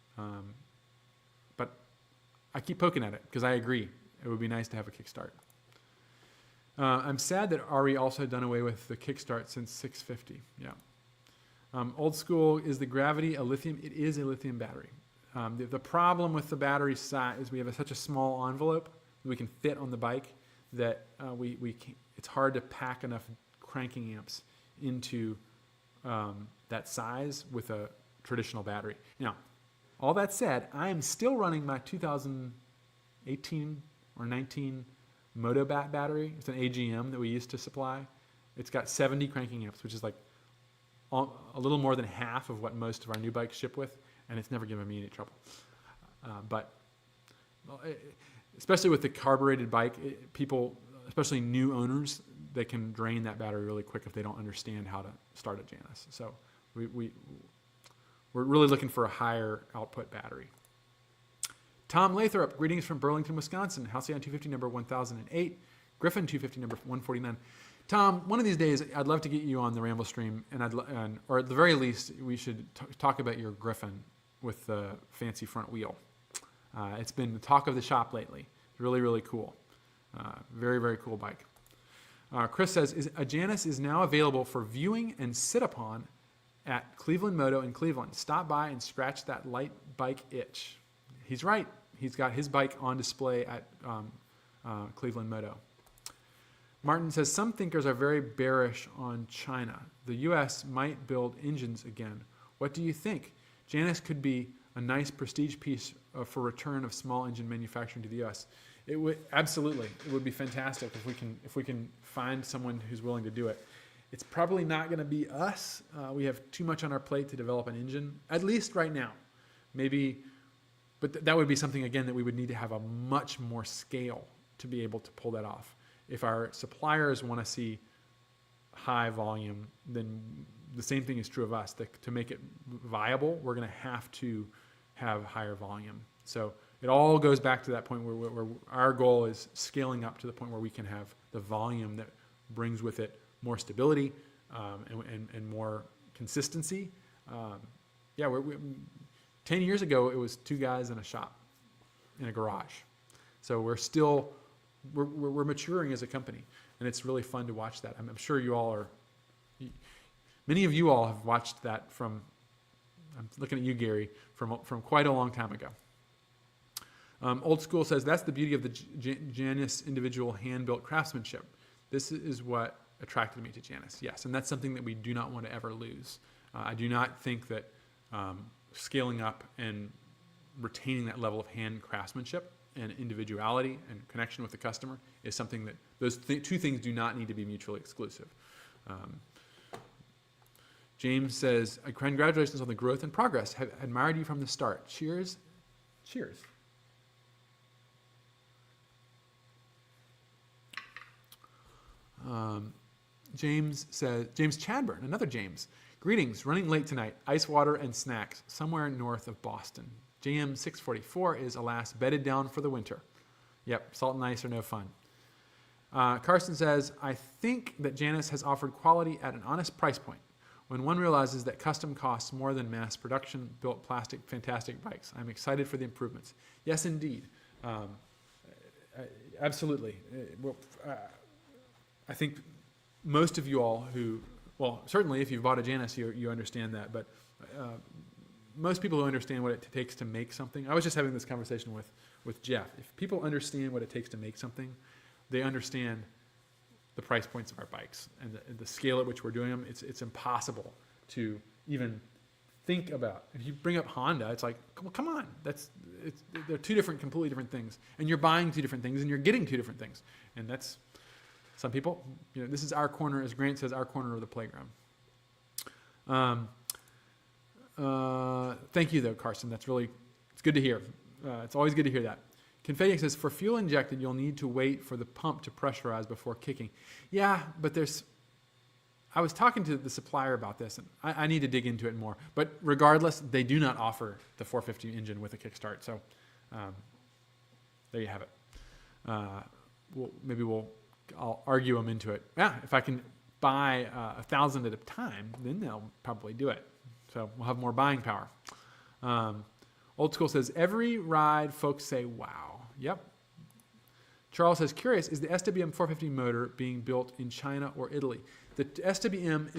Speaker 1: but I keep poking at it because I agree. It would be nice to have a kickstart. I'm sad that RE also done away with the kickstart since 650. Yeah. Old school, is the Gravity a lithium? It is a lithium battery. The problem with the battery size is we have such a small envelope that we can fit on the bike that it's hard to pack enough cranking amps into that size with a traditional battery. Now, all that said, I am still running my 2018 or 19 Motobat battery. It's an AGM that we used to supply. It's got 70 cranking amps, which is like a little more than half of what most of our new bikes ship with, and it's never given me any trouble. But especially with the carbureted bike, people, especially new owners, they can drain that battery really quick if they don't understand how to start a Janus. So we're really looking for a higher output battery. Tom Lathrop, greetings from Burlington, Wisconsin. Halcyon 250 number 1008, Griffin 250 number 149. Tom, one of these days, I'd love to get you on the Ramblestream, or at the very least, we should talk about your Griffin with the fancy front wheel. It's been the talk of the shop lately. Really, really cool. Very, very cool bike. Chris says, a Janus is now available for viewing and sit upon at Cleveland Moto in Cleveland. Stop by and scratch that light bike itch. He's right. He's got his bike on display at Cleveland Moto. Martin says, some thinkers are very bearish on China. The U.S. might build engines again. What do you think? Janus could be a nice prestige piece for return of small engine manufacturing to the U.S. It would absolutely. It would be fantastic if we can find someone who's willing to do it. It's probably not going to be us. We have too much on our plate to develop an engine, at least right now. Maybe, but that would be something again that we would need to have a much more scale to be able to pull that off. If our suppliers want to see high volume, then the same thing is true of us. To make it viable, we're going to have higher volume. So it all goes back to that point where our goal is scaling up to the point where we can have the volume that brings with it more stability and more consistency. 10 years ago, it was two guys in a shop, in a garage. So we're maturing as a company, and it's really fun to watch that. I'm sure you all are. Many of you all have watched that from. I'm looking at you, Gary, from quite a long time ago. Old School says that's the beauty of the Janus individual hand-built craftsmanship. This is what attracted me to Janus. Yes, and that's something that we do not want to ever lose. I do not think that scaling up and retaining that level of hand craftsmanship and individuality and connection with the customer is something that those two things do not need to be mutually exclusive. James says, congratulations on the growth and progress. Have admired you from the start. Cheers. Cheers. James says, James Chadburn, another James. Greetings, running late tonight. Ice water and snacks somewhere north of Boston. JM 644 is, alas, bedded down for the winter. Yep, salt and ice are no fun. Carson says, I think that Janus has offered quality at an honest price point. When one realizes that custom costs more than mass production built plastic fantastic bikes, I'm excited for the improvements. Yes, indeed. Absolutely. I think most of you all well, certainly if you've bought a Janus, you understand that, but most people who understand what it takes to make something, I was just having this conversation with Jeff. If people understand what it takes to make something, they understand the price points of our bikes and the scale at which we're doing them. It's impossible to even think about. If you bring up Honda, it's like, well, come on. They're two completely different things. And you're buying two different things and you're getting two different things. And that's, some people, this is our corner, as Grant says, our corner of the playground. Thank you though, Carson. It's good to hear. It's always good to hear that. Confetti says, for fuel injected, you'll need to wait for the pump to pressurize before kicking. Yeah, but I was talking to the supplier about this, and I need to dig into it more. But regardless, they do not offer the 450 engine with a kickstart. So there you have it. I'll argue them into it. Yeah, if I can buy 1,000 at a time, then they'll probably do it. So we'll have more buying power. Old School says, every ride folks say, wow. Yep. Charles says, curious, is the SWM 450 motor being built in China or Italy? The SWM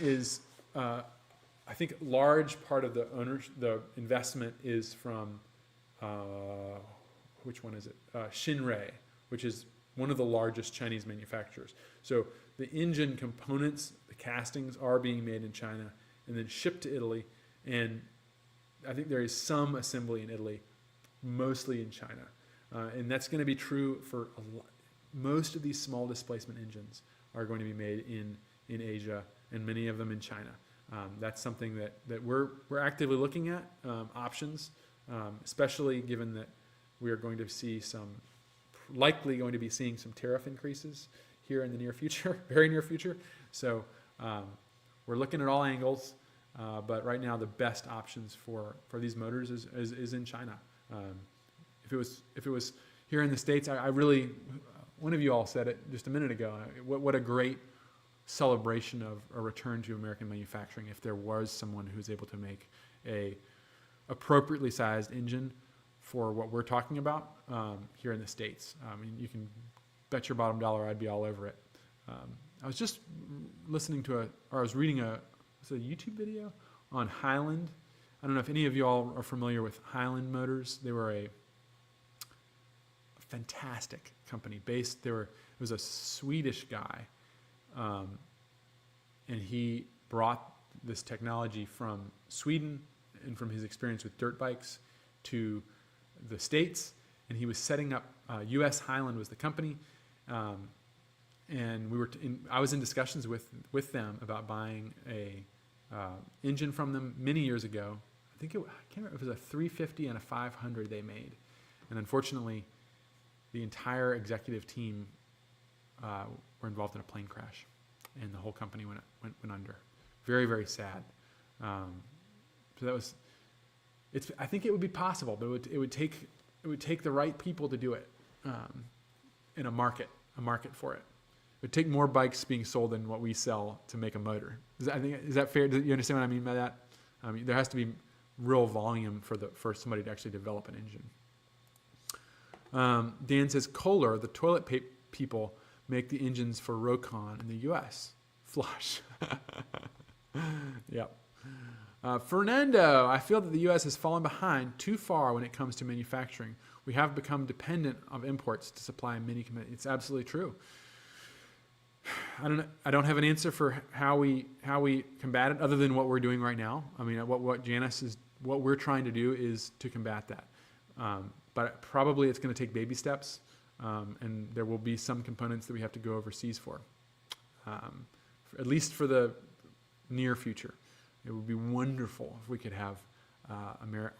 Speaker 1: is, I think, large part of the investment is from, which one is it? Shinrei, which is one of the largest Chinese manufacturers. So the engine components, the castings are being made in China and then shipped to Italy. And I think there is some assembly in Italy, mostly in China. And that's going to be true for most of these small displacement engines are going to be made in Asia and many of them in China. That's something that we're actively looking at, options, especially given that we are going to see likely going to be seeing some tariff increases here in the near future, very near future. So we're looking at all angles, but right now the best options for these motors is in China. If it was here in the States, I really, one of you all said it just a minute ago, what a great celebration of a return to American manufacturing if there was someone who's able to make a appropriately sized engine for what we're talking about here in the States. I mean, you can bet your bottom dollar I'd be all over it. I was just listening to I was reading a YouTube video on Highland. I don't know if any of you all are familiar with Highland Motors. They were a fantastic company it was a Swedish guy, and he brought this technology from Sweden and from his experience with dirt bikes to the States, and he was setting up US Highland was the company, and I was in discussions with them about buying a engine from them many years ago. I can't remember, it was a 350 and a 500 they made, and unfortunately the entire executive team were involved in a plane crash, and the whole company went under. Very, very sad. So that was. I think it would be possible, but it would take the right people to do it, in a market for it. It would take more bikes being sold than what we sell to make a motor. Is that fair? Do you understand what I mean by that? There has to be real volume for somebody to actually develop an engine. Dan says, Kohler, the toilet people, make the engines for Rokon in the U.S. Flush. Yep. Fernando, I feel that the U.S. has fallen behind too far when it comes to manufacturing. We have become dependent on imports to supply many components. It's absolutely true. I don't have an answer for how we combat it other than what we're doing right now. I mean, what Janus is, what we're trying to do is to combat that. But probably it's going to take baby steps, and there will be some components that we have to go overseas for, at least for the near future. It would be wonderful if we could have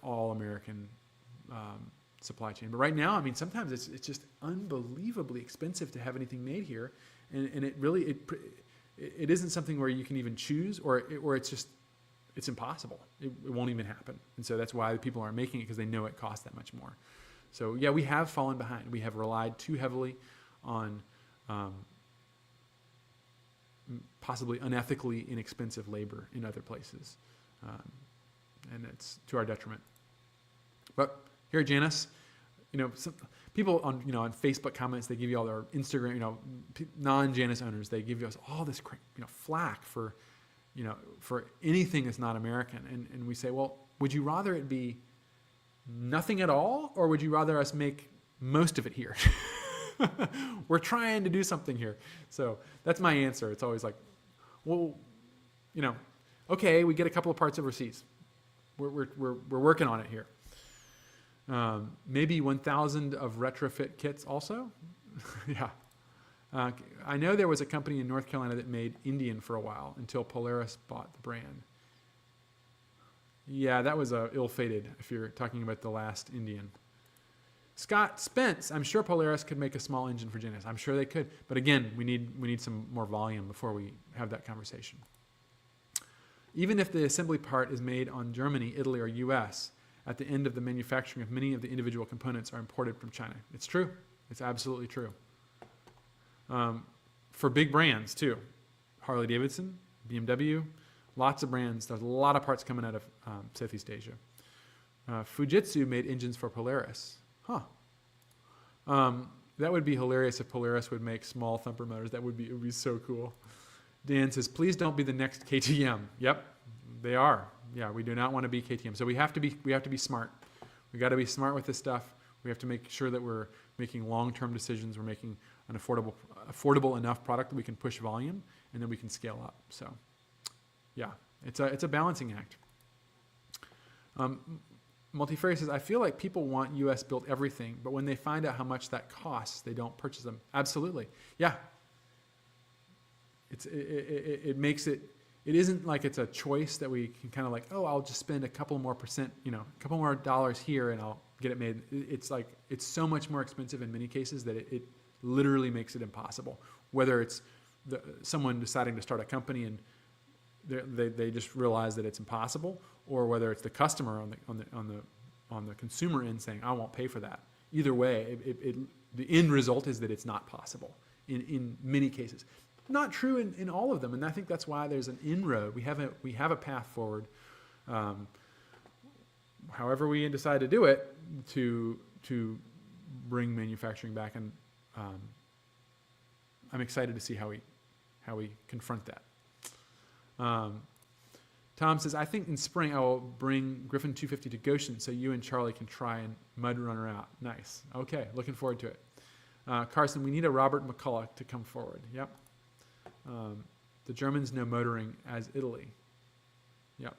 Speaker 1: all American supply chain. But right now, I mean, sometimes it's just unbelievably expensive to have anything made here, and it really it isn't something where you can even choose, or it's impossible. It won't even happen, and so that's why people aren't making it, because they know it costs that much more. So yeah, we have fallen behind. We have relied too heavily on possibly unethically inexpensive labor in other places, and it's to our detriment. But here at Janus, some people on Facebook comments, they give you all their Instagram, non-Janus owners, they give us all this flack for anything that's not American, and we say, well, would you rather it be nothing at all, or would you rather us make most of it here? We're trying to do something here. So that's my answer. It's always like, well, okay, we get a couple of parts overseas. We're working on it here. Maybe 1,000 of retrofit kits also. Yeah. I know there was a company in North Carolina that made Indian for a while until Polaris bought the brand. Yeah, that was ill-fated if you're talking about the last Indian. Scott Spence, I'm sure Polaris could make a small engine for Janus. I'm sure they could. But again, we need some more volume before we have that conversation. Even if the assembly part is made on Germany, Italy, or US, at the end of the manufacturing of many of the individual components are imported from China. It's true. It's absolutely true. For big brands too, Harley Davidson, BMW, lots of brands. There's a lot of parts coming out of Southeast Asia. Fujitsu made engines for Polaris. Huh. That would be hilarious if Polaris would make small thumper motors. It would be so cool. Dan says, please don't be the next KTM. Yep, they are. Yeah, we do not want to be KTM. So we have to be smart. We got to be smart with this stuff. We have to make sure that we're making long-term decisions. We're making an affordable enough product that we can push volume and then we can scale up. So yeah, it's a balancing act. Multifarious says, I feel like people want US built everything, but when they find out how much that costs, they don't purchase them. Absolutely. Yeah. It makes it isn't like it's a choice that we can kind of like, oh, I'll just spend a couple more percent, a couple more dollars here and I'll get it made. It's like, it's so much more expensive in many cases that it literally makes it impossible. Whether it's someone deciding to start a company and they just realize that it's impossible, or whether it's the customer on the consumer end saying, I won't pay for that. Either way, the end result is that it's not possible in many cases. Not true in all of them, and I think that's why there's an inroad. We have a path forward, however we decide to do it, to bring manufacturing back, and I'm excited to see how we confront that. Tom says, I think in spring I will bring Griffin 250 to Goshen so you and Charlie can try and mud run her out. Nice. Okay, looking forward to it. Carson, we need a Robert McCulloch to come forward. Yep. The Germans know motoring as Italy. Yep.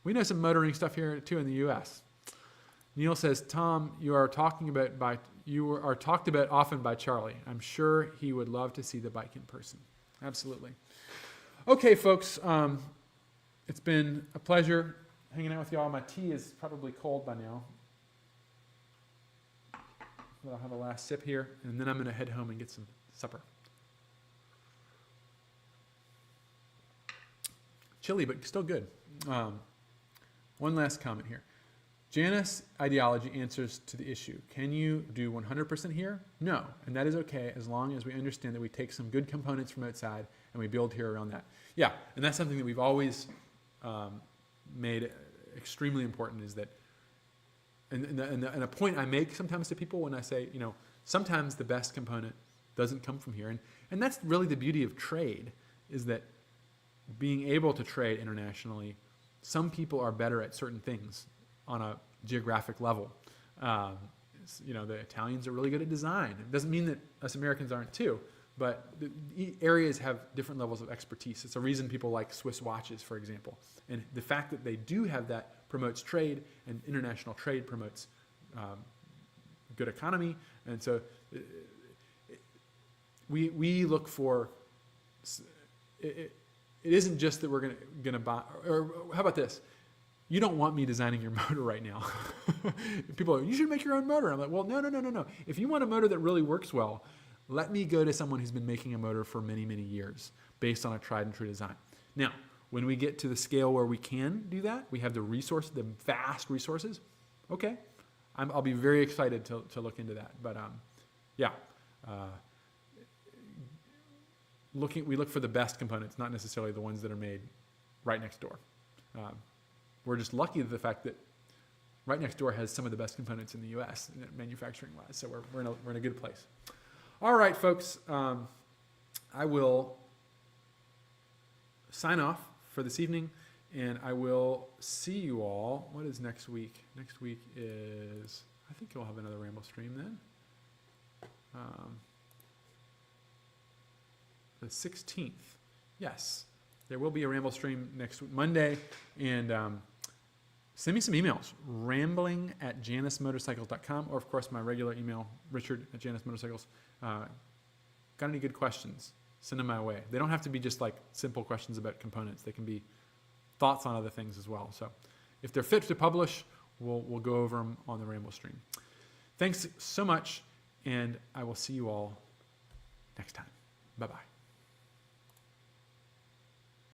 Speaker 1: We know some motoring stuff here too in the U.S. Neil says, Tom, you are talked about often by Charlie. I'm sure he would love to see the bike in person. Absolutely. Okay, folks. It's been a pleasure hanging out with y'all. My tea is probably cold by now. But I'll have a last sip here, and then I'm going to head home and get some supper. Chilly, but still good. One last comment here. Janus ideology answers to the issue. Can you do 100% here? No, and that is okay as long as we understand that we take some good components from outside and we build here around that. Yeah, and that's something that we've always made extremely important, is that, and a point I make sometimes to people when I say, sometimes the best component doesn't come from here. And that's really the beauty of trade, is that being able to trade internationally, some people are better at certain things on a geographic level. The Italians are really good at design. It doesn't mean that us Americans aren't too, but the areas have different levels of expertise. It's a reason people like Swiss watches, for example. And the fact that they do have that promotes trade, and international trade promotes good economy. And so we look for, it isn't just that we're going to buy, or how about this? You don't want me designing your motor right now. People are, you should make your own motor. I'm like, well, no. If you want a motor that really works well, let me go to someone who's been making a motor for many, many years based on a tried and true design. Now, when we get to the scale where we can do that, we have the resources, the vast resources. Okay, I'll be very excited to look into that. But we look for the best components, not necessarily the ones that are made right next door. We're just lucky to the fact that right next door has some of the best components in the U.S. manufacturing-wise, so we're in a good place. All right, folks, I will sign off for this evening, and I will see you all. What is next week? Next week is, I think we'll have another Ramblestream then. The 16th. Yes, there will be a Ramblestream next Monday, and send me some emails, rambling@janusmotorcycles.com, or of course my regular email, richard@janusmotorcycles. Got any good questions? Send them my way. They don't have to be just like simple questions about components. They can be thoughts on other things as well. So if they're fit to publish, we'll go over them on the Ramblestream. Thanks so much, and I will see you all next time. Bye-bye.